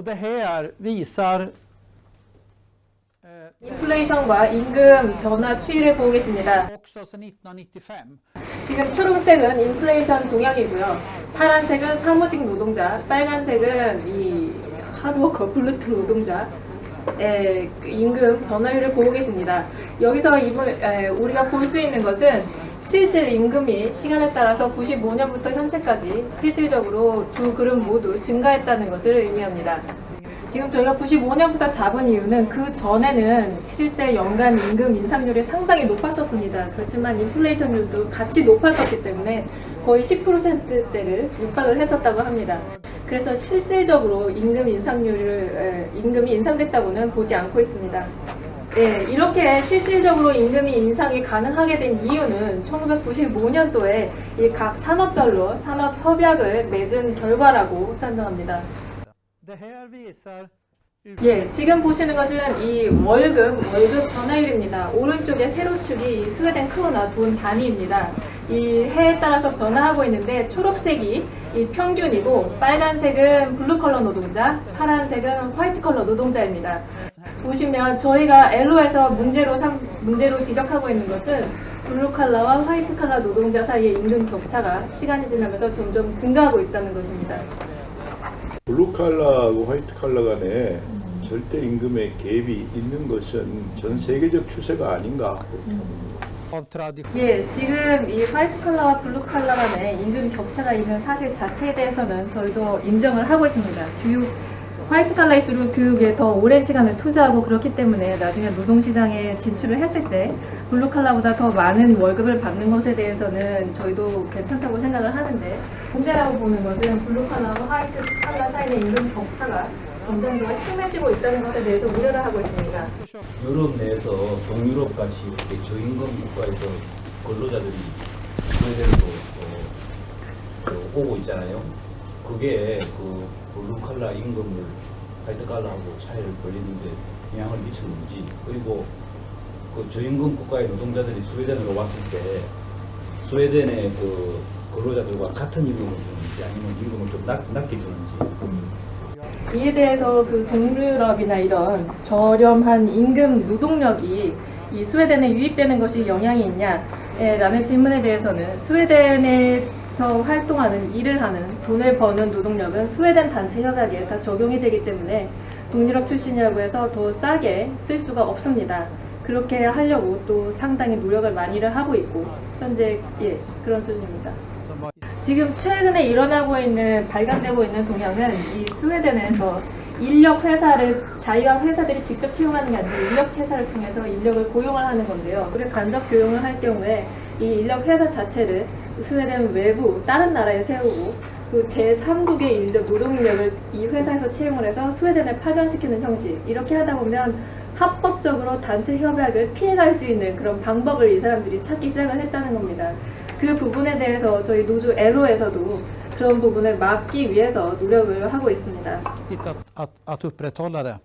det här visar 인플레이션과 임금 변화 추이를 보고 계십니다. också sedan 1995. 지금 초록색은 인플레이션 동향이고요. 파란색은 사무직 노동자, 빨간색은 이 하드워커 블루트 노동자의 임금 변화율을 보고 계십니다. 여기서 우리가 볼 수 있는 것은 실질 임금이 시간에 따라서 95년부터 현재까지 실질적으로 두 그룹 모두 증가했다는 것을 의미합니다. 지금 저희가 95년부터 잡은 이유는 그 전에는 실제 연간 임금 인상률이 상당히 높았었습니다. 그렇지만 인플레이션율도 같이 높았었기 때문에 거의 10%대를 육박을 했었다고 합니다. 그래서 실질적으로 임금이 인상됐다고는 보지 않고 있습니다. 네, 이렇게 실질적으로 임금이 인상이 가능하게 된 이유는 1995년도에 이 각 산업별로 산업협약을 맺은 결과라고 설명합니다. Det här visar 예, 지금 보시는 것은 이 월급 변화율입니다. 오른쪽에 세로축이 스웨덴 크로나 돈 단위입니다. 이 해에 따라서 변화하고 있는데 초록색이 이 평균이고 빨간색은 블루 컬러 노동자, 파란색은 화이트 컬러 노동자입니다. 보시면 저희가 엘로에서 문제로 지적하고 있는 것은 블루 컬러와 화이트 컬러 노동자 사이의 임금 격차가 시간이 지나면서 점점 증가하고 있다는 것입니다. 블루 칼라하고 화이트 칼라 간에 절대 임금의 갭이 있는 것은 전 세계적 추세가 아닌가. av tradition. 예, 지금 이 화이트 컬러와 블루 컬러 간에 임금 격차가 있는 사실 자체에 대해서는 저희도 인정을 하고 있습니다. 화이트 컬러일수록 교육에 더 오랜 시간을 투자하고 그렇기 때문에 나중에 노동시장에 진출을 했을 때 블루 컬러보다 더 많은 월급을 받는 것에 대해서는 저희도 괜찮다고 생각을 하는데 문제라고 보는 것은 블루 컬러와 화이트 컬러 사이의 임금 격차가 점점 더 심해지고 있다는 것에 대해서 우려를 하고 있습니다. 유럽 내에서 동유럽 같이 이렇게 저임금 국가에서 근로자들이 스웨덴으로 오고 있잖아요. 그게 그 블루 칼라 임금을 화이트 칼라하고 차이를 벌리는데 영향을 미쳤는지, 그리고 그 저임금 국가의 노동자들이 스웨덴으로 왔을 때 스웨덴의 그 근로자들과 같은 임금을 주는지 아니면 임금을 좀 낮게 주는지. 이에 대해서 그 동유럽이나 이런 저렴한 임금 노동력이 이 스웨덴에 유입되는 것이 영향이 있냐라는 질문에 대해서는 스웨덴에서 활동하는 일을 하는 돈을 버는 노동력은 스웨덴 단체 협약에 다 적용이 되기 때문에 동유럽 출신이라고 해서 더 싸게 쓸 수가 없습니다. 그렇게 하려고 또 상당히 노력을 많이를 하고 있고 현재 그런 수준입니다. 지금 최근에 발간되고 있는 동향은 이 스웨덴에서 인력 회사를 자기가 회사들이 직접 채용하는 게 아니라 인력 회사를 통해서 인력을 고용을 하는 건데요. 그리고 간접 교용을 할 경우에 이 인력 회사 자체를 스웨덴 외부 다른 나라에 세우고 그 제3국의 인력 노동인력을 이 회사에서 채용을 해서 스웨덴에 파견시키는 형식, 이렇게 하다 보면 합법적으로 단체 협약을 피해갈 수 있는 그런 방법을 이 사람들이 찾기 시작을 했다는 겁니다. 그 부분에 대해서 저희 노조 LO에서도 그런 부분을 막기 위해서 노력을 하고 있습니다. Att upprätthålla det.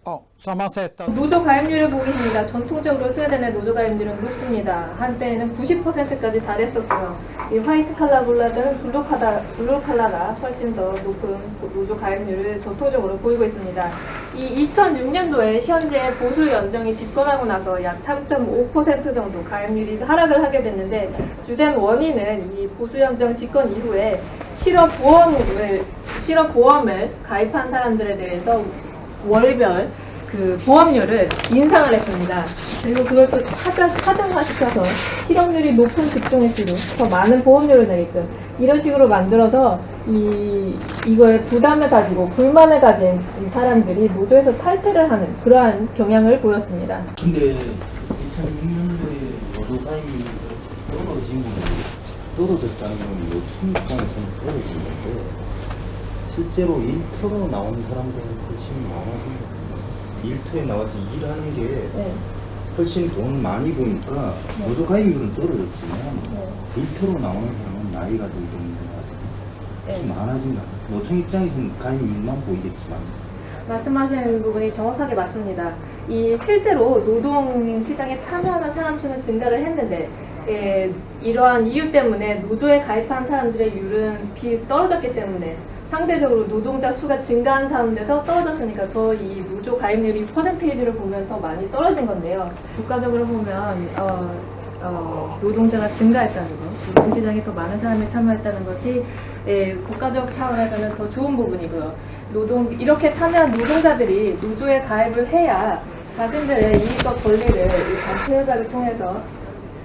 Ja, så har man sett att 노조 가입률을 보겠습니다. 전통적으로 스웨덴의 노조 가입률은 높습니다. 한때는 90%까지 달했었고요. 이 화이트 칼라보다는 블루 칼라가 훨씬 더 높은 노조 가입률을 전통적으로 보이고 있습니다. 이 2006년도에 현재 보수 연정이 집권하고 나서 약 3.5% 정도 가입률이 하락을 하게 됐는데 주된 원인은 이 보수 연정 집권 이후에 실업보험을 가입한 사람들에 대해서 월별 그 보험료를 인상을 했습니다. 그리고 그걸 또 차등화시켜서 실업률이 높은 직종일수록 더 많은 보험료를 내게끔 이런 식으로 만들어서 이거에 부담을 가지고 불만을 가진 이 사람들이 노조에서 탈퇴를 하는 그러한 경향을 보였습니다. 근데 2006년도에 노조 가입률이 떨어진 부분이 떨어졌다는 건 노총 입장에서는 떨어진 건데 실제로 일터로 나오는 사람들은 훨씬 많아진 거예요. 일터에 나와서 일하는 게 훨씬 돈 많이 버니까 노조 가입률은 떨어졌지만 일터로 나오는 사람은 나이가 좀 있는 것 같아요. 훨씬 많아진 것 같아요. 노총 입장에서는 가입률만 보이겠지만 말씀하시는 부분이 정확하게 맞습니다. 이 실제로 노동 시장에 참여하는 사람 수는 증가를 했는데 이러한 이유 때문에 노조에 가입한 사람들의 율은 떨어졌기 때문에 상대적으로 노동자 수가 증가한 가운데서 떨어졌으니까 더 이 노조 가입률이 퍼센테이지를 보면 더 많이 떨어진 건데요. 국가적으로 보면 노동자가 증가했다는 것, 노동시장에 더 많은 사람이 참여했다는 것이 국가적 차원에서는 더 좋은 부분이고요. 이렇게 참여한 노동자들이 노조에 가입을 해야 자신들의 이익과 권리를 이 단체 협약을 통해서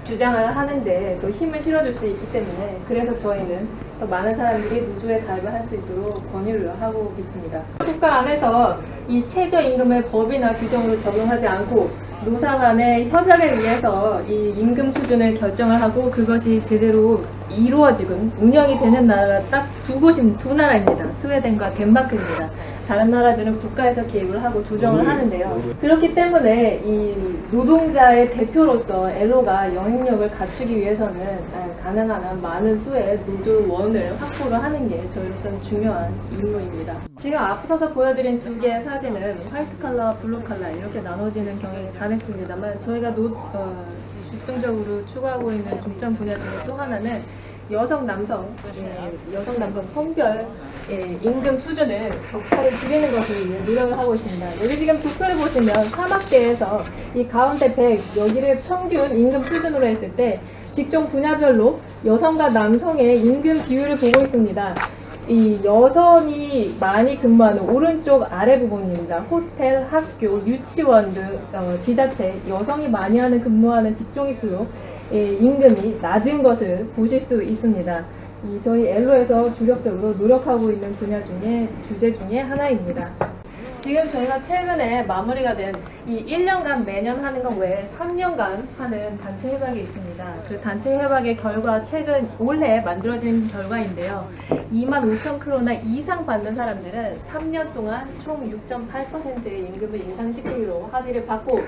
주장을 하는데 또 힘을 실어줄 수 있기 때문에 그래서 저희는 더 많은 사람들이 노조에 가입을 할 수 있도록 권유를 하고 있습니다. 국가 안에서 이 최저임금을 법이나 규정으로 적용하지 않고 노사 간의 협약에 의해서 이 임금 수준을 결정을 하고 그것이 제대로 이루어지고 운영이 되는 나라가 딱 두 나라입니다. 스웨덴과 덴마크입니다. 다른 나라들은 국가에서 개입을 하고 조정을 하는데요. 그렇기 때문에 이 노동자의 대표로서 엘로가 영향력을 갖추기 위해서는 가능한 한 많은 수의 노조원을 확보를 하는 게 저희로서는 중요한 임무입니다. 지금 앞서서 보여드린 두 개의 사진은 화이트 칼라와 블루 칼라 이렇게 나눠지는 경향이 가능했습니다만 저희가 집중적으로 추구하고 있는 중점 분야 중에 또 하나는 여성 남성 성별 임금 수준을 격차를 줄이는 것을 위해 노력을 하고 있습니다. 여기 지금 도표를 보시면 사막계에서 이 가운데 100 여기를 평균 임금 수준으로 했을 때 직종 분야별로 여성과 남성의 임금 비율을 보고 있습니다. 이 여성이 많이 근무하는 오른쪽 아래 부분입니다. 호텔, 학교, 유치원 등 지자체 여성이 많이 근무하는 직종의 수요 임금이 낮은 것을 보실 수 있습니다. 저희 엘로에서 주력적으로 노력하고 있는 주제 중에 하나입니다. 지금 저희가 최근에 마무리가 된 이 1년간 매년 하는 것 외에 3년간 하는 단체 협약이 있습니다. 그 단체 협약의 결과 올해 만들어진 결과인데요. 25,000크로나 이상 받는 사람들은 3년 동안 총 6.8%의 임금을 인상시키기로 합의를 받고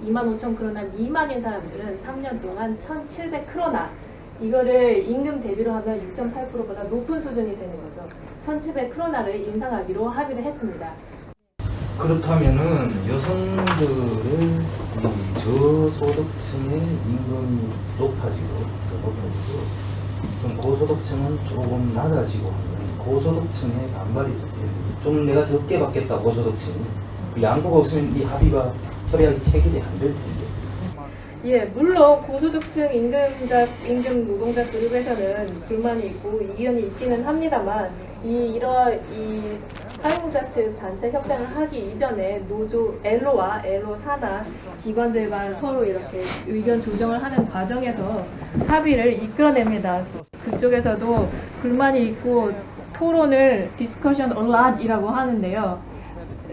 25,000크로나 미만인 사람들은 3년 동안 1,700크로나 이거를 임금 대비로 하면 6.8%보다 높은 수준이 되는 거죠. 1,700크로나를 인상하기로 합의를 했습니다. 그렇다면은 여성들의 이 저소득층의 임금이 높아지고 좀 고소득층은 조금 낮아지고 하는 고소득층의 반발이 있을 텐데 좀 내가 적게 받겠다 고소득층이 그 양보가 없으면 이 협약이 체결이 안 될 텐데. 예, 물론 고소득층 임금 노동자 그룹에서는 불만이 있고 이견이 있기는 합니다만 이 사용자 측 단체 협상을 하기 이전에 노조 엘로와 엘로 산하 기관들과 서로 이렇게 의견 조정을 하는 과정에서 합의를 이끌어냅니다. 그쪽에서도 불만이 있고 토론을 discussion a lot이라고 하는데요.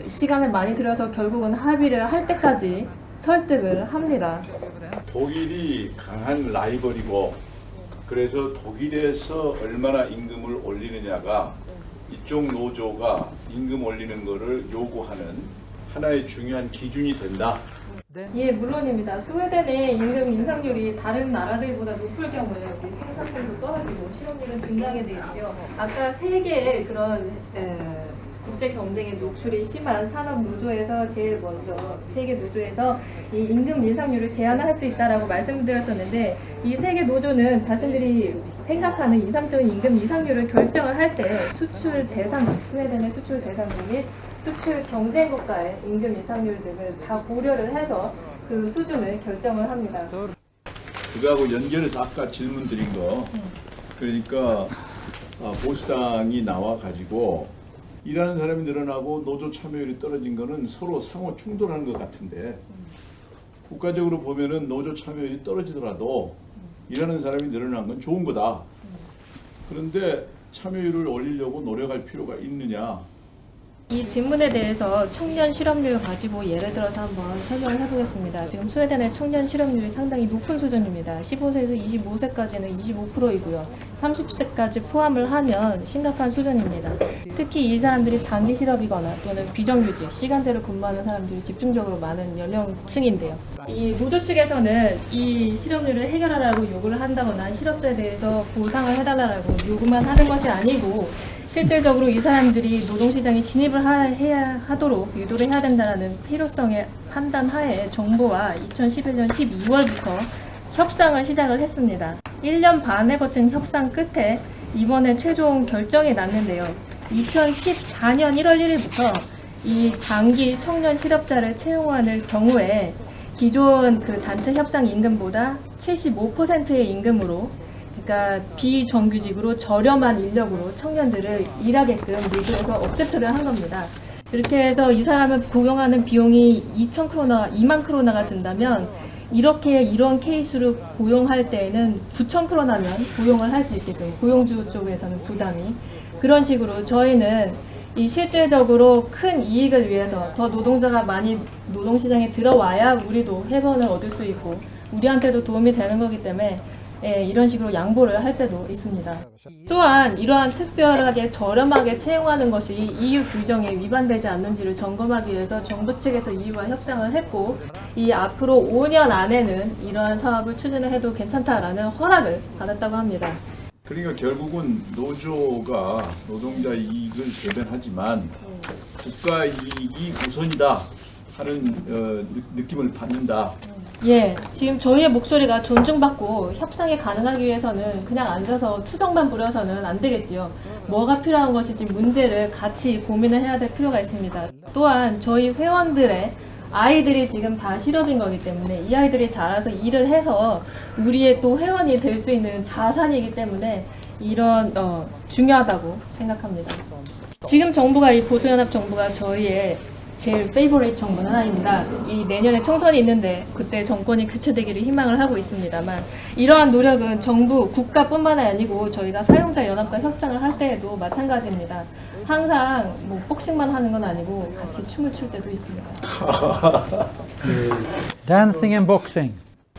시간을 많이 들여서 결국은 합의를 할 때까지 설득을 합니다. 독일이 강한 라이벌이고 그래서 독일에서 얼마나 임금을 올리느냐가 이쪽 노조가 임금 올리는 것을 요구하는 하나의 중요한 기준이 된다. 예, 물론입니다. 스웨덴의 임금 인상률이 다른 나라들보다 높을 경우에 생산성도 떨어지고 실업률은 증가하게 돼 있죠. 아까 세 개의 그런 국제 경쟁에 노출이 심한 산업 노조에서 제일 먼저 세계 노조에서 이 임금 인상률을 제한을 할 수 있다라고 말씀드렸었는데 이 세계 노조는 자신들이 생각하는 이상적인 임금 인상률을 결정을 할 때 수출 대상국, 스웨덴의 수출 대상국 및 수출 경쟁 국가의 임금 인상률 등을 다 고려를 해서 그 수준을 결정을 합니다. 그거하고 연결해서 아까 질문 드린 거 그러니까 보수당이 나와가지고 일하는 사람이 늘어나고 노조 참여율이 떨어진 거는 서로 상호 충돌하는 것 같은데 국가적으로 보면은 노조 참여율이 떨어지더라도 일하는 사람이 늘어난 건 좋은 거다. 그런데 참여율을 올리려고 노력할 필요가 있느냐? 이 질문에 대해서 청년 실업률 가지고 예를 들어서 한번 설명을 해보겠습니다. 지금 스웨덴의 청년 실업률이 상당히 높은 수준입니다. 15세에서 25세까지는 25%이고요. 30세까지 포함을 하면 심각한 수준입니다. 특히 이 사람들이 장기 실업이거나 또는 비정규직, 시간제로 근무하는 사람들이 집중적으로 많은 연령층인데요. 이 노조 측에서는 이 실업률을 해결하라고 요구를 한다거나 실업자에 대해서 보상을 해달라고 요구만 하는 것이 아니고 실질적으로 이 사람들이 노동시장에 진입을 해야 하도록 유도를 해야 된다는 필요성의 판단 하에 정부와 2011년 12월부터 협상을 시작을 했습니다. 1년 반에 거친 협상 끝에 이번에 최종 결정이 났는데요. 2014년 1월 1일부터 이 장기 청년 실업자를 채용하는 경우에 기존 그 단체 협상 임금보다 75%의 임금으로, 그러니까 비정규직으로 저렴한 인력으로 청년들을 일하게끔 노조에서 억셉트를 한 겁니다. 그렇게 해서 이 사람을 고용하는 비용이 2만 크로나가 든다면 이런 케이스로 고용할 때에는 9천 크로나면 고용을 할 수 있게끔, 고용주 쪽에서는 부담이, 그런 식으로 저희는 이 실질적으로 큰 이익을 위해서 더 노동자가 많이 노동시장에 들어와야 우리도 회원을 얻을 수 있고 우리한테도 도움이 되는 거기 때문에 이런 식으로 양보를 할 때도 있습니다. 또한 이러한 특별하게 저렴하게 채용하는 것이 EU 규정에 위반되지 않는지를 점검하기 위해서 정부 측에서 EU와 협상을 했고, 이 앞으로 5년 안에는 이러한 사업을 추진을 해도 괜찮다라는 허락을 받았다고 합니다. 그러니까 결국은 노조가 노동자 이익을 대변하지만 국가 이익이 우선이다 하는 느낌을 받는다. 예, 지금 저희의 목소리가 존중받고 협상이 가능하기 위해서는 그냥 앉아서 투정만 부려서는 안 되겠지요. 뭐가 필요한 것인지 문제를 같이 고민을 해야 될 필요가 있습니다. 또한 저희 회원들의 아이들이 지금 다 실업인 거기 때문에 이 아이들이 자라서 일을 해서 우리의 또 회원이 될 수 있는 자산이기 때문에 이런 중요하다고 생각합니다. 지금 정부가, 이 보수연합 정부가 저희의 제일 페이보릿 정부는 하나입니다. 이 내년에 총선이 있는데 그때 정권이 교체되기를 희망을 하고 있습니다만, 이러한 노력은 정부, 국가뿐만 아니고 저희가 사용자 연합과 협상을 할 때에도 마찬가지입니다. 항상 뭐 복싱만 하는 건 아니고 같이 춤을 출 때도 있습니다. Dancing and boxing.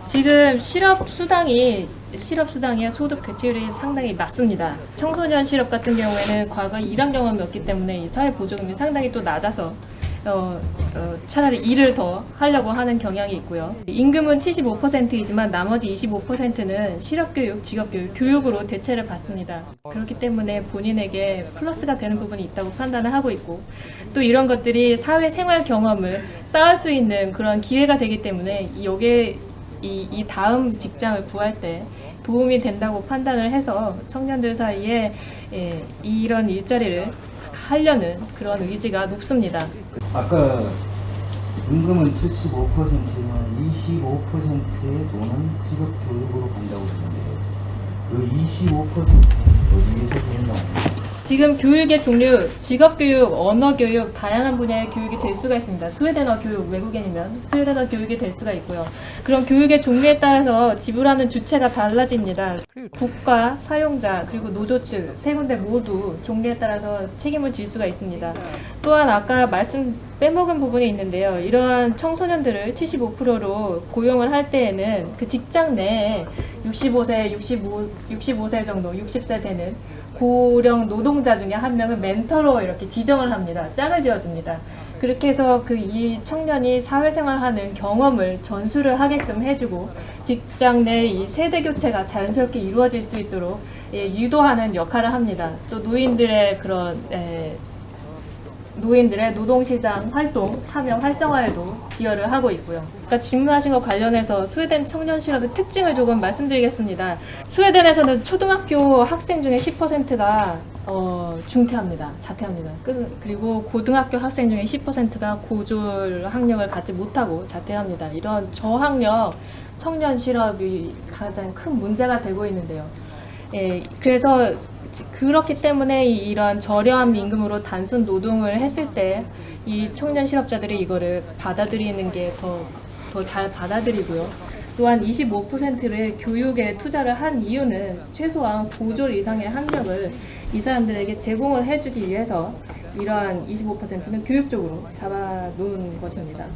지금 실업수당이 소득 대체율이 상당히 낮습니다. 청소년 실업 같은 경우에는 과거 일한 경험이 없기 때문에 이 사회보조금이 상당히 또 낮아서 차라리 일을 더 하려고 하는 경향이 있고요. 임금은 75%이지만 나머지 25%는 실업교육, 직업교육, 교육으로 대체를 받습니다. 그렇기 때문에 본인에게 플러스가 되는 부분이 있다고 판단을 하고 있고, 또 이런 것들이 사회생활 경험을 쌓을 수 있는 그런 기회가 되기 때문에 이 다음 직장을 구할 때 도움이 된다고 판단을 해서 청년들 사이에 이런 일자리를 하려는 그런 의지가 높습니다. 아까 임금은 75%면 25%의 돈은 직업교육으로 간다고 했는데 그 25% 어디에서 돈이 나옵니까? 지금 교육의 종류, 직업교육, 언어교육, 다양한 분야의 교육이 될 수가 있습니다. 스웨덴어 교육, 외국인이면 스웨덴어 교육이 될 수가 있고요. 그런 교육의 종류에 따라서 지불하는 주체가 달라집니다. 국가, 사용자, 그리고 노조 측 세 군데 모두 종류에 따라서 책임을 질 수가 있습니다. 또한 아까 말씀 빼먹은 부분이 있는데요. 이러한 청소년들을 75%로 고용을 할 때에는 그 직장 내에 65세 정도, 60세 되는 고령 노동자 중에 한 명을 멘토로 이렇게 지정을 합니다. 짝을 지어줍니다. 그렇게 해서 이 청년이 사회생활하는 경험을 전수를 하게끔 해주고 직장 내 이 세대 교체가 자연스럽게 이루어질 수 있도록 유도하는 역할을 합니다. 또 노인들의 노동시장 활동, 참여 활성화에도 기여를 하고 있고요. 아까 질문하신 것 관련해서 스웨덴 청년 실업의 특징을 조금 말씀드리겠습니다. 스웨덴에서는 초등학교 학생 중에 10%가 자퇴합니다. 그리고 고등학교 학생 중에 10%가 고졸 학력을 갖지 못하고 자퇴합니다. 이런 저학력 청년 실업이 가장 큰 문제가 되고 있는데요. 그래서 그렇기 때문에 이러한 저렴한 임금으로 단순 노동을 했을 때 이 청년 실업자들이 이거를 받아들이는 게 더 잘 받아들이고요. 또한 25%를 교육에 투자를 한 이유는 최소한 고졸 이상의 학력을 이 사람들에게 제공을 해주기 위해서 이러한 25%는 교육적으로 잡아놓은 것입니다.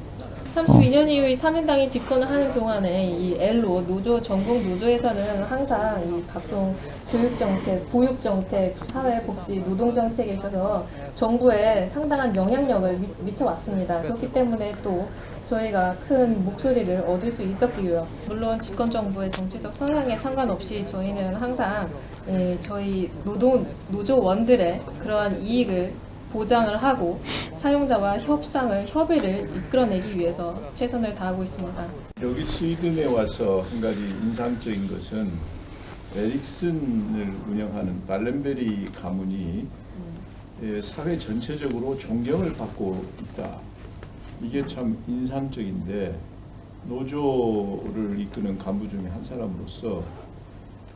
32년 이후 3인당이 집권을 하는 동안에 이 엘로 노조 전국 노조에서는 항상 이 각종 교육정책, 보육정책, 사회복지, 노동정책에 있어서 정부에 상당한 영향력을 미쳐왔습니다. 그렇기 때문에 또 저희가 큰 목소리를 얻을 수 있었기요. 물론 집권 정부의 정치적 성향에 상관없이 저희는 항상 저희 노조원들의 그러한 이익을 보장을 하고 사용자와 협의를 이끌어내기 위해서 최선을 다하고 있습니다. 여기 스웨덴에 와서 한 가지 인상적인 것은 에릭슨을 운영하는 발렌베리 가문이 사회 전체적으로 존경을 받고 있다. 이게 참 인상적인데 노조를 이끄는 간부 중에 한 사람으로서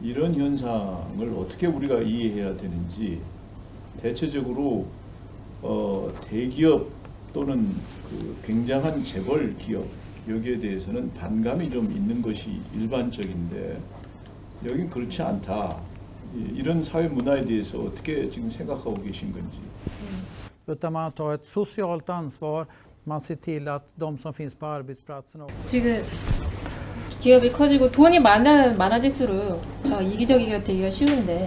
이런 현상을 어떻게 우리가 이해해야 되는지 대체적으로 대기업 또는 그 굉장한 재벌 기업 여기에 대해서는 반감이 좀 있는 것이 일반적인데 여긴 kırıkçı 않다. 이런 사회 문화에 대해서 어떻게 지금 생각하고 계신 건지. Utan man tar ett socialt ansvar, man ser till att de som finns på arbetsplatsen också. 지금 기업이 커지고 돈이 많아질수록 저 이기적이가 되기가 쉬운데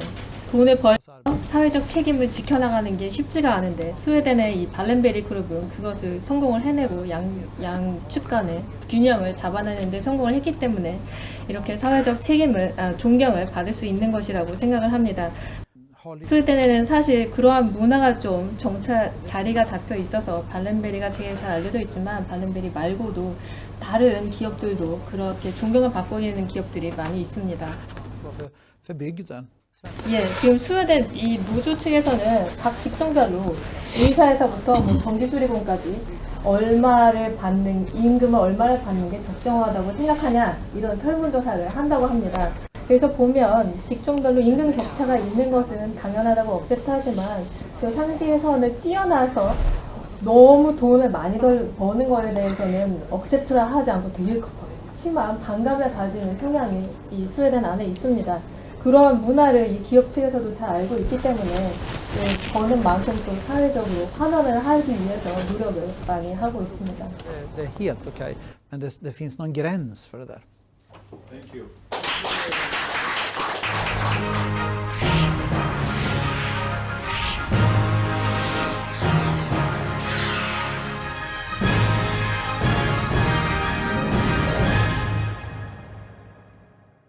돈을 벌어서 사회적 책임을 지켜나가는 게 쉽지가 않은데 스웨덴의 이 발렌베리 그룹은 그것을 성공을 해내고 양측 간의 균형을 잡아내는데 성공을 했기 때문에 이렇게 사회적 책임을 존경을 받을 수 있는 것이라고 생각을 합니다. 스웨덴에는 사실 그러한 문화가 좀 자리가 잡혀 있어서 발렌베리가 제일 잘 알려져 있지만 발렌베리 말고도 다른 기업들도 그렇게 존경을 받고 있는 기업들이 많이 있습니다. För bygden. 예, 지금 스웨덴 이 노조 측에서는 각 직종별로 의사에서부터 뭐 전기수리공까지 임금을 얼마를 받는 게 적정하다고 생각하냐 이런 설문조사를 한다고 합니다. 그래서 보면 직종별로 임금 격차가 있는 것은 당연하다고 억셉트하지만 그 상식의 선을 뛰어나서 너무 돈을 많이 버는 거에 대해서는 억셉트를 하지 않고 되게 심한 반감을 가지는 성향이 이 스웨덴 안에 있습니다. 그러한 문화를 이 기업 측에서도 잘 알고 있기 때문에 버는 만큼 또 사회적으로 환원을 하기 위해서 노력을 많이 하고 있습니다. Det är helt okej, men det finns någon gräns för det där. Thank you.